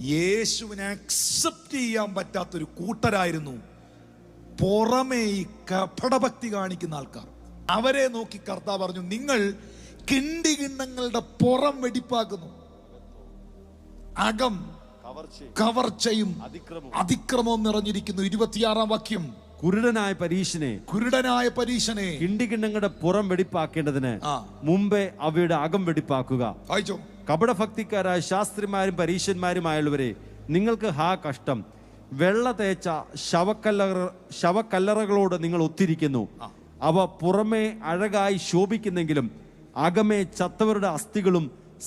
യേശുവിനെ അക്സെപ്റ്റ് ചെയ്യാൻ പറ്റാത്തൊരു കൂട്ടരായിരുന്നു പുറമേ ഈ കപടഭക്തി കാണിക്കുന്ന ആൾക്കാർ. അവരെ നോക്കി കർത്താവ് പറഞ്ഞു, നിങ്ങൾ കിണ്ടികിണ്ണങ്ങളുടെ പുറം വെടിപ്പാക്കുന്നു, അകം കവർച്ചയും അതിക്രമവും നിറഞ്ഞിരിക്കുന്നു. 26-ാം വാക്യം, കുരുടനായ പരീശനെ കിണ്ടികിണ്ണങ്ങളുടെ പുറം വെടിപ്പാക്കേണ്ടതിന് മുമ്പേ അവയുടെ അകം വെടിപ്പാക്കുക. കപടഭക്തിക്കാരായ ശാസ്ത്രിമാരും പരീശന്മാരുമായുള്ളവരെ, നിങ്ങൾക്ക് കഷ്ടം. വെള്ള തേച്ച ശവക്കല്ലറകളോട് നിങ്ങൾ ഒത്തിരിക്കുന്നു. അവ പുറമേ അഴകായി ശോഭിക്കുന്നെങ്കിലും അകമേ ചത്തവരുടെ അസ്ഥികളും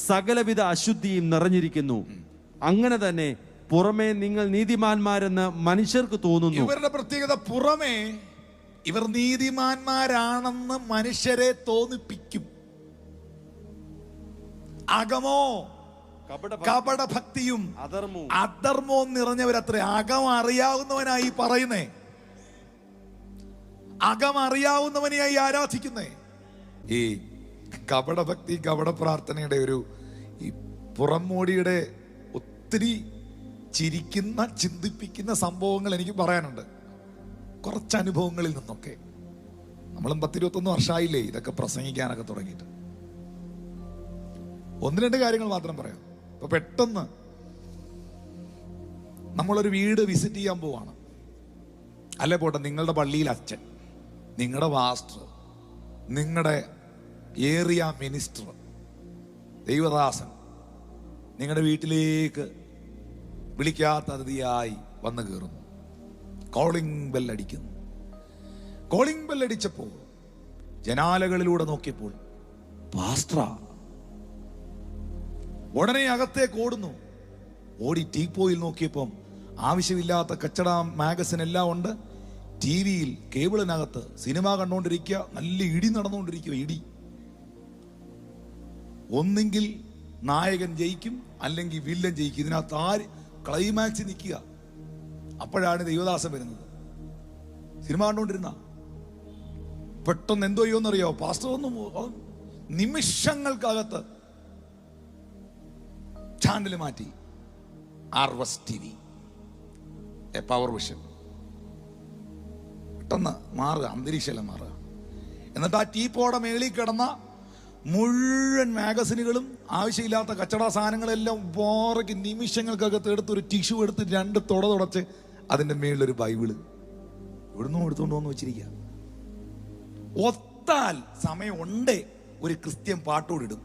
സകലവിധ അശുദ്ധിയും നിറഞ്ഞിരിക്കുന്നു. അങ്ങനെ തന്നെ പുറമേ നിങ്ങൾ നീതിമാന്മാരെന്ന് മനുഷ്യർക്ക് തോന്നുന്നു. ഇവരുടെ പ്രത്യേകത, പുറമേ ഇവർ നീതിമാന്മാരാണെന്ന് മനുഷ്യരെ തോന്നിപ്പിക്കും. അകമോ കപടഭക്തിയും അധർമ്മവും നിറഞ്ഞവരത്രേ. അകം അറിയാവുന്നവനായി പറയുന്നേ, അകം അറിയാവുന്നവനെയായി ആരാധിക്കുന്നേ. ഈ കപടഭക്തി കപട പ്രാർത്ഥനയുടെ ഒരു ഈ പുറംമോടിയുടെ ഒത്തിരി ചിരിക്കുന്ന ചിന്തിപ്പിക്കുന്ന സംഭവങ്ങൾ എനിക്ക് പറയാനുണ്ട്, കുറച്ച് അനുഭവങ്ങളിൽ നിന്നൊക്കെ. നമ്മളും 10-21 വർഷമായില്ലേ ഇതൊക്കെ പ്രസംഗിക്കാനൊക്കെ തുടങ്ങിയിട്ട്. 1-2 കാര്യങ്ങൾ മാത്രം പറയാം. ഇപ്പൊ പെട്ടെന്ന് നമ്മളൊരു വീട് വിസിറ്റ് ചെയ്യാൻ പോവാണ്. അല്ലെ പോട്ടെ, നിങ്ങളുടെ പള്ളിയിൽ അച്ഛൻ, നിങ്ങളുടെ പാസ്റ്റർ, നിങ്ങളുടെ ഏറിയ മിനിസ്റ്റർ, ദൈവദാസൻ നിങ്ങളുടെ വീട്ടിലേക്ക് വിളിക്കാത്ത അതിഥിയായി വന്നു കയറുന്നു. കോളിംഗ് ബെല്ലടിക്കുന്നു. കോളിംഗ് ബെല്ലടിച്ചപ്പോൾ ജനാലകളിലൂടെ നോക്കിയപ്പോൾ പാസ്റ്ററാ. ഉടനെ അകത്തേക്ക് ഓടുന്നു. ഓടി ടീപ്പോയിൽ നോക്കിയപ്പം ആവശ്യമില്ലാത്ത കച്ചട മാഗസിൻ എല്ലാം ഉണ്ട്. TV-യിൽ കേബിളിനകത്ത് സിനിമ കണ്ടുകൊണ്ടിരിക്കുക. നല്ല ഇടി നടന്നുകൊണ്ടിരിക്കുക. ഇടി, ഒന്നെങ്കിൽ നായകൻ ജയിക്കും അല്ലെങ്കിൽ വില്ലൻ ജയിക്കും. ഇതിനകത്ത് ആര് ക്ലൈമാക്സ് നിൽക്കുക. അപ്പോഴാണ് ദൈവദാസൻ വരുന്നത്. സിനിമ കണ്ടുകൊണ്ടിരുന്ന പെട്ടെന്ന് എന്തോ ചെയ്യുമെന്നറിയോ, പാസ്റ്റർ ഒന്നും നിമിഷങ്ങൾക്കകത്ത് ചാനൽ മാറ്റി. RS TV, power vision. പെട്ടെന്ന് മാറുക, അന്തരീക്ഷമെല്ലാം മാറുക. എന്നിട്ട് ആ ടീപ്പോടെ മേളിൽ കിടന്ന മുഴുവൻ മാഗസിനുകളും ആവശ്യമില്ലാത്ത കച്ചട സാധനങ്ങളെല്ലാം വേറെക്ക് നിമിഷങ്ങൾക്കകത്ത് എടുത്ത് ഒരു ടിഷ്യൂ എടുത്ത് 2 തുടച്ച് അതിൻ്റെ മേളിലൊരു ബൈബിള് ഇവിടുന്ന് എടുത്തുകൊണ്ട് വന്ന് വെച്ചിരിക്കുക. ഒത്താൽ സമയം ഉണ്ടേ ഒരു ക്രിസ്ത്യൻ പാട്ടോടിടും.